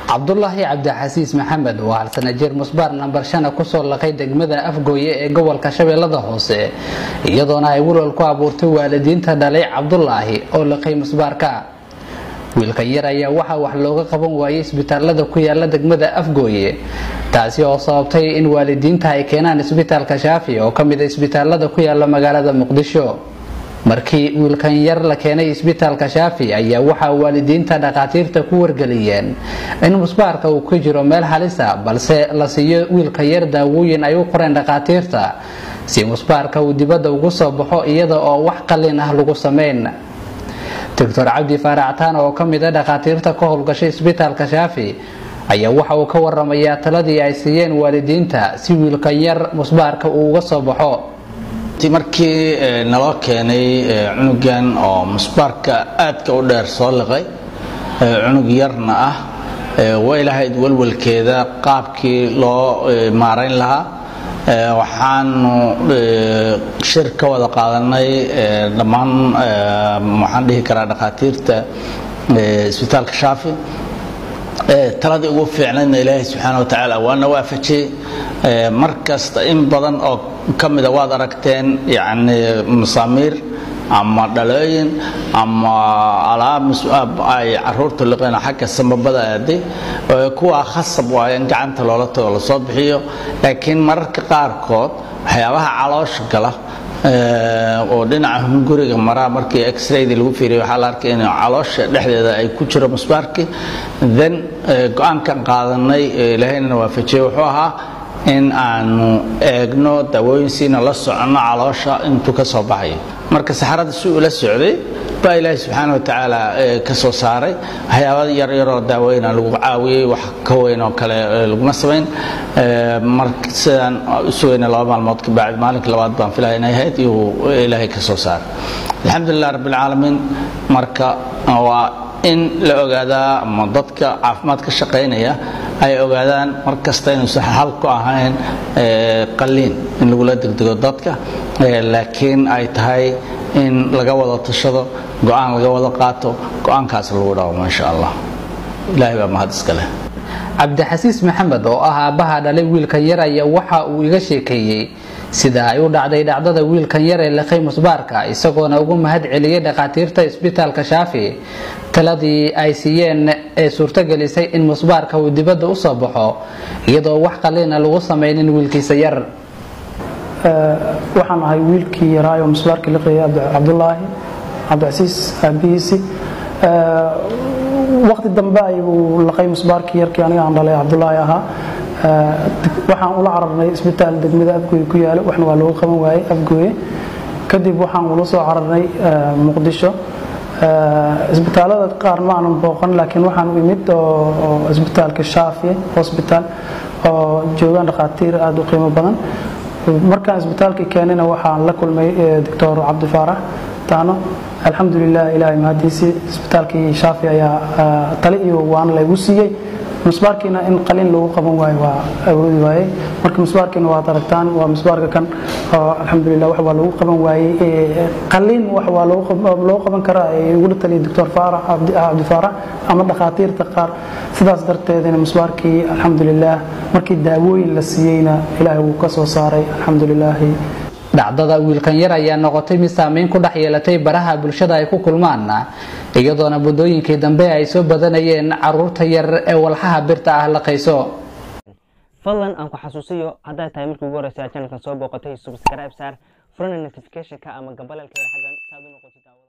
Cabdullaahi Cabdixasiis Maxamed waa hal sana jir musbaar nambar 5 ku soo laqay degmada Afgooye ee gobolka Shabeellada Hoose iyadoona ay walwal ku abuurtay waalidiinta dhalay Cabdullaahi oo laqay musbaarka wiilka yar ayaa waxa wax looga qaban waayay isbitaalada ku yaala degmada Afgooye taasi oo sababtay in waalidiinta ay keenaan isbitaalka Shaafi oo kamid ah isbitaalada ku yaala magaalada Muqdisho markii wiilkan yar la keenay isbitaalka Shaafi ayaa waxa waalidiinta dhaqaatiirta ku wargeliyeen in musbaarka uu ku jiro meel halis ah balse la siiyo wiilka yar daawooyin ay u qoreen dhaqaatiirta si musbaarka uu dibadda ugu soo baxo iyada oo wax qalin ah lagu sameyn Dr. Cabdi Faarac oo kamid ah dhaqaatiirta ka howlgashay isbitaalka Shaafi ayaa waxa uu ka waramayaa taladii ay siiyeen waalidiinta si wiilka yar musbaarka uu uga soo baxo markii naloo keenay cunugan oo musbaarka aadka u dheer soo liqay cunug yarna ah way lahayd walwalkeeda qaabkii loo maareyn lahaa waxaanu shir ka wada qaadanay dhammaan waxaan dhihi karaa dhaqaatiirta isbitaalka Shaafi taladii ugu fiicnaydna Ilaahay subxaanahu wa ta'aala waana waafajiyay markasta in badan oo kamida waad aragteen yani masaamiir ama dhalooyin ama alaab ay caruurta liqeen xagga samabada aaday kuwa khasab waa in gacanta loola tago la soo bixiyo laakiin mararka qaarkood waxyaabaha caloosha gala oo dhinaca hunguriga maraa markii x-ray lagu fiiriyo waxa la arkay in caloosha dhexdeeda ay ku jiro musbaarki then go'aankan qaadanay Ilaahayna waafajiyay wuxuu ahaa in aanu eegno daawooyinsiina la socono caloosha intuu ka soo baxay marka saxarada si uu la socday baa Ilaahay subxaanahu wa ta'aala ka soo saaray waxyaabo yar yar oo daawooyin lagu caawiyay wax ka weyn oo kale laguma sameyn marka sidaan sugayna 2 maalmood ka bacd maalinka labaad baan filayaa inay ahayd iyo Ilaahay ka soo saaray alxamdulillah rabbil caalamiin marka waa in la ogaada ama dadka caafimaad ka shaqeynaya ay ogaadaan markasta inuu hal ku ahayn qalliin in lagu la degdego dadka laakiin ay tahay in laga wada tashado go'aan laga wada qaato go'aankaas lagu dhawo ma sha Allah Ilaahay baa mahad iska leh Cabdixasiis Maxamed oo ah aabaha dhalay wiilkan yar ayaa waxa uu iga sheekeeyay sida ay u dhacday dhacdada wiilkan yar ee laqay musbaarka isagoona ugu mahad celiyay dhaqaatiirta isbitaalka Shaafi taladii ay siiyeen ee suurtagelisay in musbaarka uu dibadda u soo baxo iyadoo wax qalin ah lagu sameeynin wiilkiisa yar waxaan ahay wiilkii yaraayo musbaarka liqay Cabdullaahi Cabdixasiis aabihiisi waqti dambe ayuu laqay musbaarkii yarkii aniga aan dhalay Cabdullaahi ahaa waxaan ula cararnay isbitaal degmada Afgooye ku yaalo waxna waa loo qaban waayay Afgooye kadib waxaan ula soo cararnay Muqdisho isbitaalada qaar ma aanan booqan laakiin waxaan u imid oo isbitaalka Shaafi hospital oo joogan dhaqaatiir aad u qiimo badan markaan isbitaalka keenayna waxaan la kulmay Dr. Cabdi Faarac alxamdulillah Ilaahay mahadiisi isbitaalkii Shaafi ayaa tali iyo waan la igu siiyay musbaarkiina in qalin lagu qaban waayo waa awoodi waayay marka musbaarkiina waa aragtaan waa musbaarka kan alxamdulillah wax waa lagu qaban waayay qalin wax waa loo qaban karaa ugu tali Dr. Faarac Cabdi Faarac ama dhaqaatiirta qaar sidaas darteedna musbaarkii alxamdulillah markii daawooyin la siiyayna Ilaahay uu ka soo saaray alxamdulillah dhacdada wiilkan yar ayaa noqotay mid saameyn ku dhaxyeelatay baraha bulshada ay ku kulmaan iyadoona budooyinkii dambe ay soo badanayeen caruurta yar ee walxaha birta ah la qayso fadlan aan ku xasuusiyo hadaa tahay markii ugu horeysay channelka soo booqatay subscribe saar furna notification ka ama gambalelka yar xagan saad u noqotid